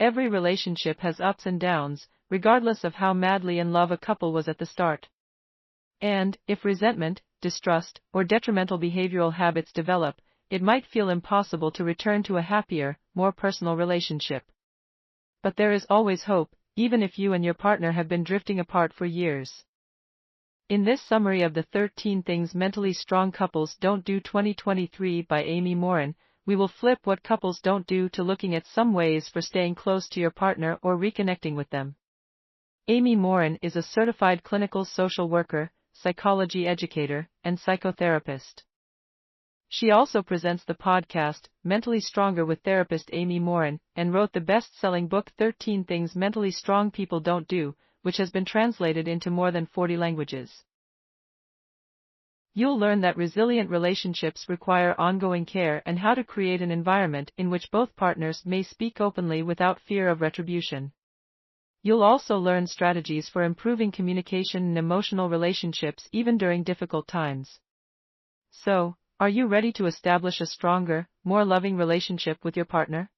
Every relationship has ups and downs, regardless of how madly in love a couple was at the start. And, if resentment, distrust, or detrimental behavioral habits develop, it might feel impossible to return to a happier, more personal relationship. But there is always hope, even if you and your partner have been drifting apart for years. In this summary of the 13 Things Mentally Strong Couples Don't Do 2023 by Amy Morin, we will flip what couples don't do to looking at some ways for staying close to your partner or reconnecting with them. Amy Morin is a certified clinical social worker, psychology educator, and psychotherapist. She also presents the podcast, Mentally Stronger with therapist Amy Morin, and wrote the best-selling book 13 Things Mentally Strong People Don't Do, which has been translated into more than 40 languages. You'll learn that resilient relationships require ongoing care and how to create an environment in which both partners may speak openly without fear of retribution. You'll also learn strategies for improving communication and emotional relationships even during difficult times. So, are you ready to establish a stronger, more loving relationship with your partner?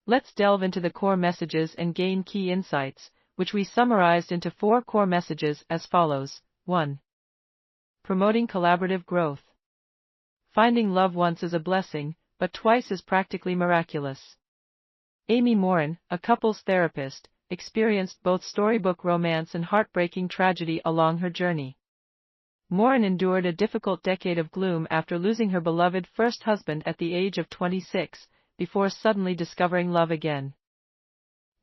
Let's delve into the core messages and gain key insights, which we summarized into 4 core messages as follows. 1. Promoting collaborative growth. Finding love once is a blessing, but twice is practically miraculous. Amy Morin, a couples therapist, experienced both storybook romance and heartbreaking tragedy along her journey. Morin endured a difficult decade of gloom after losing her beloved first husband at the age of 26, before suddenly discovering love again.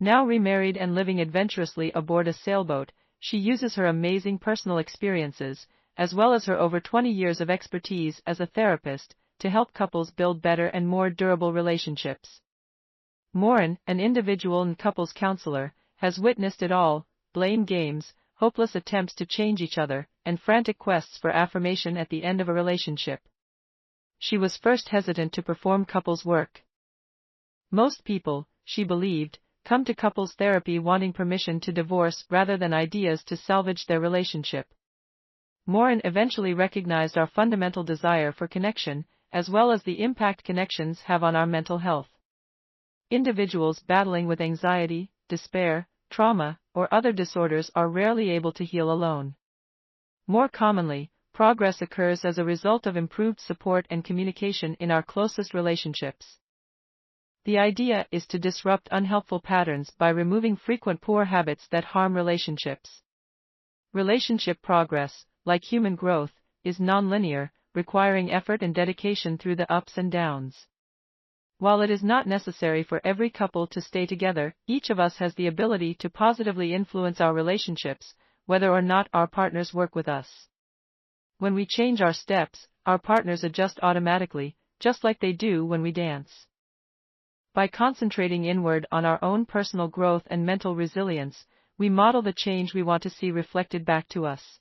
Now remarried and living adventurously aboard a sailboat, she uses her amazing personal experiences, as well as her over 20 years of expertise as a therapist, to help couples build better and more durable relationships. Morin, an individual and couples counselor, has witnessed it all: blame games, hopeless attempts to change each other, and frantic quests for affirmation at the end of a relationship. She was first hesitant to perform couples work. Most people, she believed, come to couples therapy wanting permission to divorce rather than ideas to salvage their relationship. Morin eventually recognized our fundamental desire for connection, as well as the impact connections have on our mental health. Individuals battling with anxiety, despair, trauma, or other disorders are rarely able to heal alone. More commonly, progress occurs as a result of improved support and communication in our closest relationships. The idea is to disrupt unhelpful patterns by removing frequent poor habits that harm relationships. Relationship progress, like human growth, is nonlinear, requiring effort and dedication through the ups and downs. While it is not necessary for every couple to stay together, each of us has the ability to positively influence our relationships, whether or not our partners work with us. When we change our steps, our partners adjust automatically, just like they do when we dance. By concentrating inward on our own personal growth and mental resilience, we model the change we want to see reflected back to us.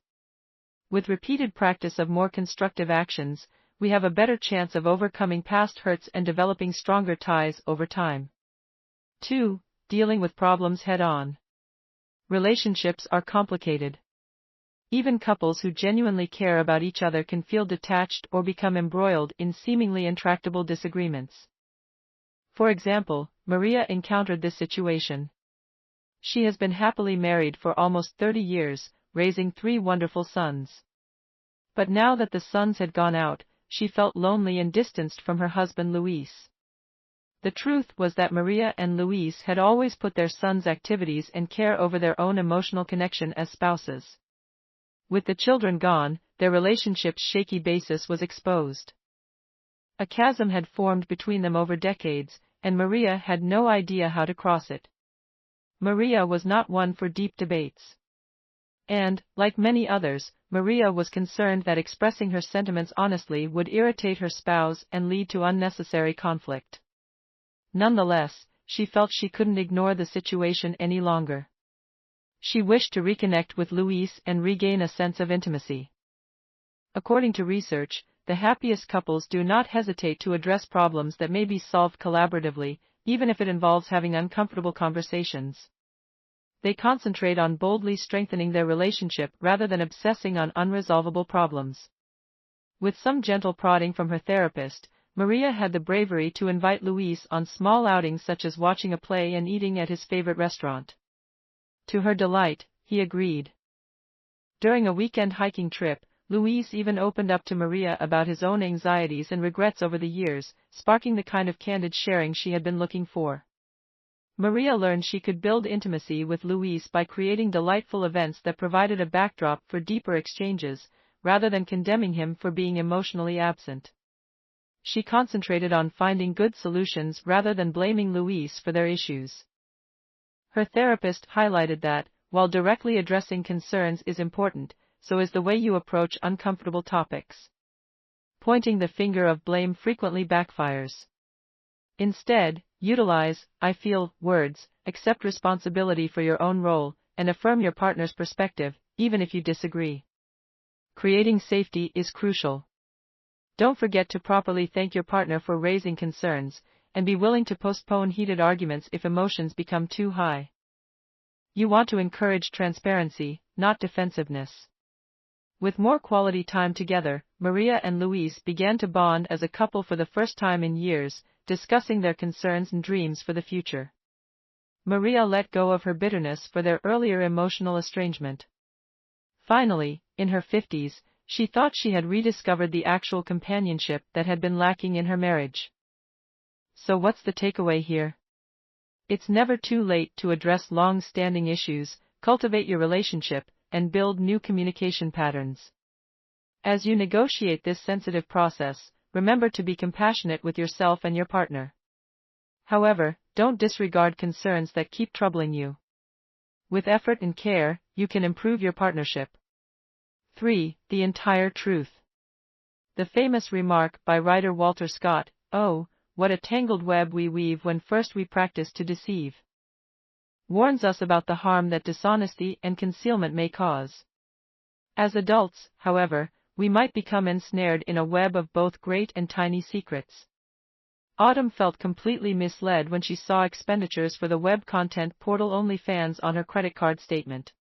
With repeated practice of more constructive actions, we have a better chance of overcoming past hurts and developing stronger ties over time. 2. Dealing with problems head-on. Relationships are complicated. Even couples who genuinely care about each other can feel detached or become embroiled in seemingly intractable disagreements. For example, Maria encountered this situation. She has been happily married for almost 30 years, raising 3 wonderful sons. But now that the sons had gone out, she felt lonely and distanced from her husband Luis. The truth was that Maria and Luis had always put their sons' activities and care over their own emotional connection as spouses. With the children gone, their relationship's shaky basis was exposed. A chasm had formed between them over decades, and Maria had no idea how to cross it. Maria was not one for deep debates. And, like many others, Maria was concerned that expressing her sentiments honestly would irritate her spouse and lead to unnecessary conflict. Nonetheless, she felt she couldn't ignore the situation any longer. She wished to reconnect with Luis and regain a sense of intimacy. According to research, the happiest couples do not hesitate to address problems that may be solved collaboratively, even if it involves having uncomfortable conversations. They concentrate on boldly strengthening their relationship rather than obsessing on unresolvable problems. With some gentle prodding from her therapist, Maria had the bravery to invite Luis on small outings such as watching a play and eating at his favorite restaurant. To her delight, he agreed. During a weekend hiking trip, Luis even opened up to Maria about his own anxieties and regrets over the years, sparking the kind of candid sharing she had been looking for. Maria learned she could build intimacy with Luis by creating delightful events that provided a backdrop for deeper exchanges, rather than condemning him for being emotionally absent. She concentrated on finding good solutions rather than blaming Luis for their issues. Her therapist highlighted that, while directly addressing concerns is important, so is the way you approach uncomfortable topics. Pointing the finger of blame frequently backfires. Instead, utilize "I feel" words, accept responsibility for your own role, and affirm your partner's perspective, even if you disagree. Creating safety is crucial. Don't forget to properly thank your partner for raising concerns, and be willing to postpone heated arguments if emotions become too high. You want to encourage transparency, not defensiveness. With more quality time together, Maria and Luis began to bond as a couple for the first time in years, discussing their concerns and dreams for the future. Maria let go of her bitterness for their earlier emotional estrangement. Finally, in her 50s, she thought she had rediscovered the actual companionship that had been lacking in her marriage. So what's the takeaway here? It's never too late to address long-standing issues, cultivate your relationship, and build new communication patterns. As you negotiate this sensitive process, remember to be compassionate with yourself and your partner. However, don't disregard concerns that keep troubling you. With effort and care, you can improve your partnership. 3. The entire truth. The famous remark by writer Walter Scott, "Oh, what a tangled web we weave when first we practice to deceive," warns us about the harm that dishonesty and concealment may cause. As adults, however, we might become ensnared in a web of both great and tiny secrets. Autumn felt completely misled when she saw expenditures for the web content portal OnlyFans on her credit card statement.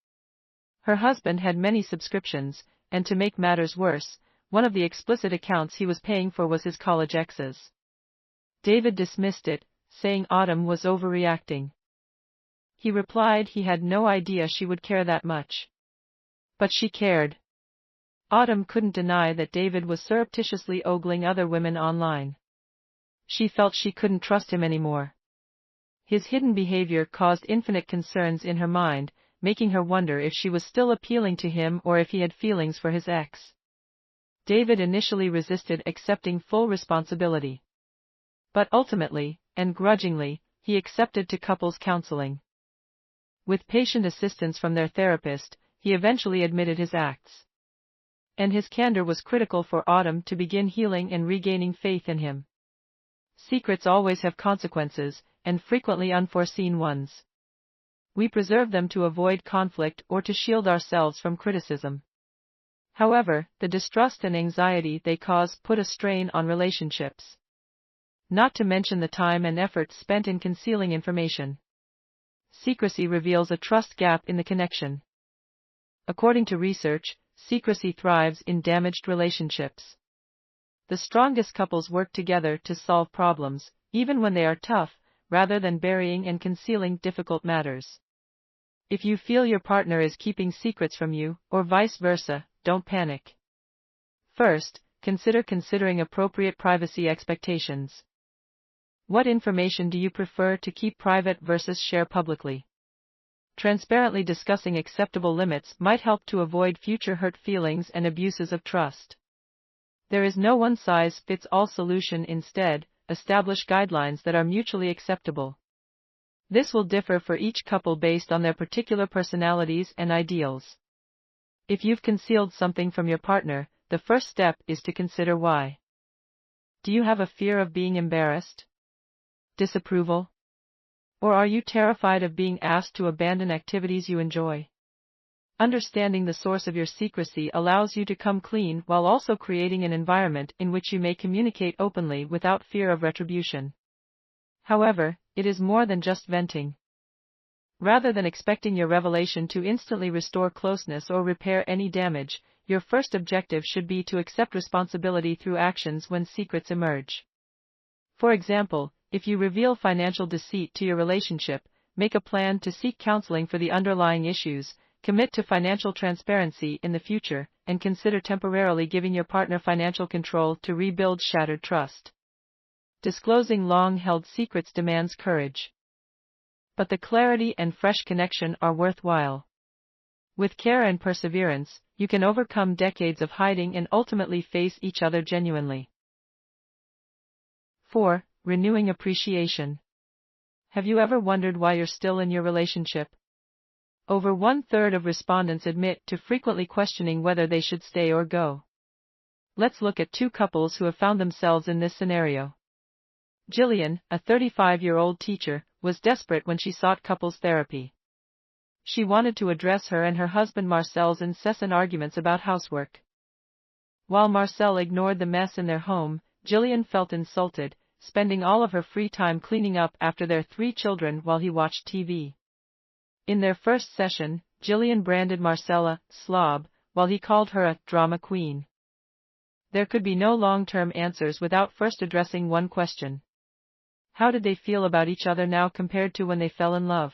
Her husband had many subscriptions, and to make matters worse, one of the explicit accounts he was paying for was his college ex's. David dismissed it, saying Autumn was overreacting. He replied he had no idea she would care that much. But she cared. Autumn couldn't deny that David was surreptitiously ogling other women online. She felt she couldn't trust him anymore. His hidden behavior caused infinite concerns in her mind, making her wonder if she was still appealing to him or if he had feelings for his ex. David initially resisted accepting full responsibility. But ultimately, and grudgingly, he accepted to couples counseling. With patient assistance from their therapist, he eventually admitted his acts. And his candor was critical for Autumn to begin healing and regaining faith in him. Secrets always have consequences, and frequently unforeseen ones. We preserve them to avoid conflict or to shield ourselves from criticism. However, the distrust and anxiety they cause put a strain on relationships. Not to mention the time and effort spent in concealing information. Secrecy reveals a trust gap in the connection. According to research, secrecy thrives in damaged relationships. The strongest couples work together to solve problems, even when they are tough, rather than burying and concealing difficult matters. If you feel your partner is keeping secrets from you, or vice versa, don't panic. First, considering appropriate privacy expectations. What information do you prefer to keep private versus share publicly? Transparently discussing acceptable limits might help to avoid future hurt feelings and abuses of trust. There is no one-size-fits-all solution. Instead, establish guidelines that are mutually acceptable. This will differ for each couple based on their particular personalities and ideals. If you've concealed something from your partner, the first step is to consider why. Do you have a fear of being embarrassed? Disapproval? Or are you terrified of being asked to abandon activities you enjoy? Understanding the source of your secrecy allows you to come clean while also creating an environment in which you may communicate openly without fear of retribution. However, it is more than just venting. Rather than expecting your revelation to instantly restore closeness or repair any damage, your first objective should be to accept responsibility through actions when secrets emerge. For example, if you reveal financial deceit to your relationship, make a plan to seek counseling for the underlying issues, commit to financial transparency in the future, and consider temporarily giving your partner financial control to rebuild shattered trust. Disclosing long-held secrets demands courage. But the clarity and fresh connection are worthwhile. With care and perseverance, you can overcome decades of hiding and ultimately face each other genuinely. 4. Renewing appreciation. Have you ever wondered why you're still in your relationship? Over 1/3 of respondents admit to frequently questioning whether they should stay or go. Let's look at two couples who have found themselves in this scenario. Jillian, a 35-year-old teacher, was desperate when she sought couples therapy. She wanted to address her and her husband Marcel's incessant arguments about housework. While Marcel ignored the mess in their home, Jillian felt insulted, spending all of her free time cleaning up after their 3 children while he watched TV. In their first session, Jillian branded Marcel a slob, while he called her a drama queen. There could be no long-term answers without first addressing one question. How did they feel about each other now compared to when they fell in love?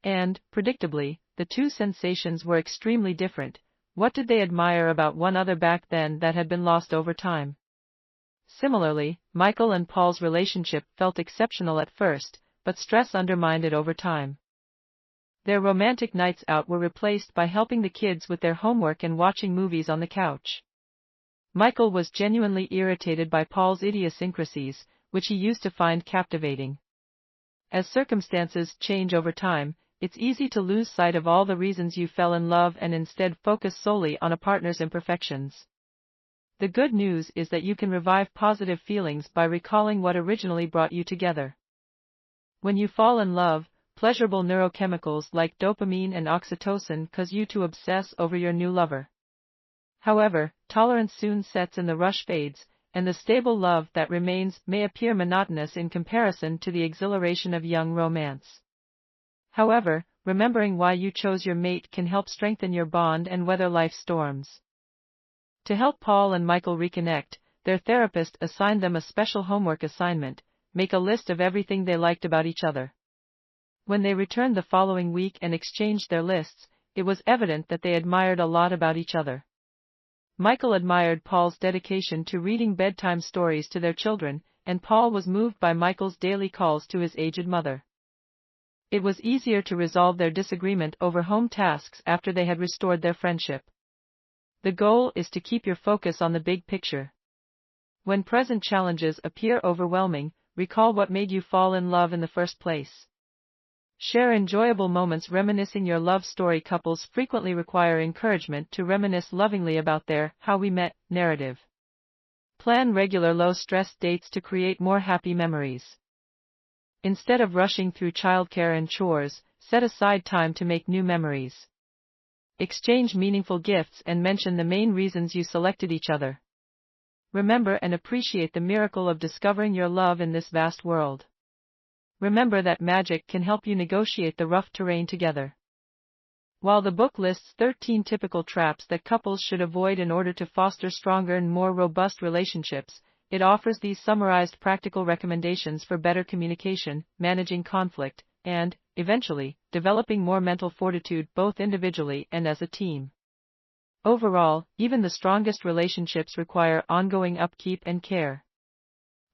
And, predictably, the two sensations were extremely different. What did they admire about one another back then that had been lost over time? Similarly, Michael and Paul's relationship felt exceptional at first, but stress undermined it over time. Their romantic nights out were replaced by helping the kids with their homework and watching movies on the couch. Michael was genuinely irritated by Paul's idiosyncrasies, which he used to find captivating. As circumstances change over time, it's easy to lose sight of all the reasons you fell in love and instead focus solely on a partner's imperfections. The good news is that you can revive positive feelings by recalling what originally brought you together. When you fall in love, pleasurable neurochemicals like dopamine and oxytocin cause you to obsess over your new lover. However, tolerance soon sets in, the rush fades, and the stable love that remains may appear monotonous in comparison to the exhilaration of young romance. However, remembering why you chose your mate can help strengthen your bond and weather life's storms. To help Paul and Michael reconnect, their therapist assigned them a special homework assignment: make a list of everything they liked about each other. When they returned the following week and exchanged their lists, it was evident that they admired a lot about each other. Michael admired Paul's dedication to reading bedtime stories to their children, and Paul was moved by Michael's daily calls to his aged mother. It was easier to resolve their disagreement over home tasks after they had restored their friendship. The goal is to keep your focus on the big picture. When present challenges appear overwhelming, recall what made you fall in love in the first place. Share enjoyable moments reminiscing your love story. Couples frequently require encouragement to reminisce lovingly about their "how we met" narrative. Plan regular low-stress dates to create more happy memories. Instead of rushing through childcare and chores, set aside time to make new memories. Exchange meaningful gifts and mention the main reasons you selected each other. Remember and appreciate the miracle of discovering your love in this vast world. Remember that magic can help you negotiate the rough terrain together. While the book lists 13 typical traps that couples should avoid in order to foster stronger and more robust relationships, it offers these summarized practical recommendations for better communication, managing conflict, and, eventually, developing more mental fortitude both individually and as a team. Overall, even the strongest relationships require ongoing upkeep and care.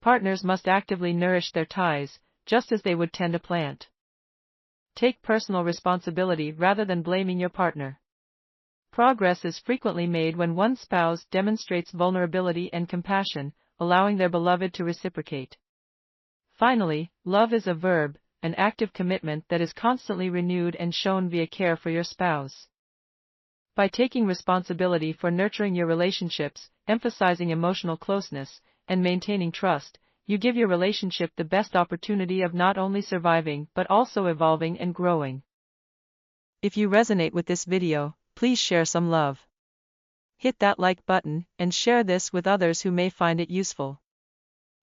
Partners must actively nourish their ties, just as they would tend a plant. Take personal responsibility rather than blaming your partner. Progress is frequently made when one spouse demonstrates vulnerability and compassion, allowing their beloved to reciprocate. Finally, love is a verb, an active commitment that is constantly renewed and shown via care for your spouse. By taking responsibility for nurturing your relationships, emphasizing emotional closeness, and maintaining trust, you give your relationship the best opportunity of not only surviving but also evolving and growing. If you resonate with this video, please share some love. Hit that like button and share this with others who may find it useful.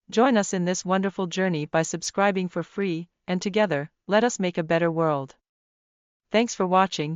Join us in this wonderful journey by subscribing for free, and together, let us make a better world. Thanks for watching.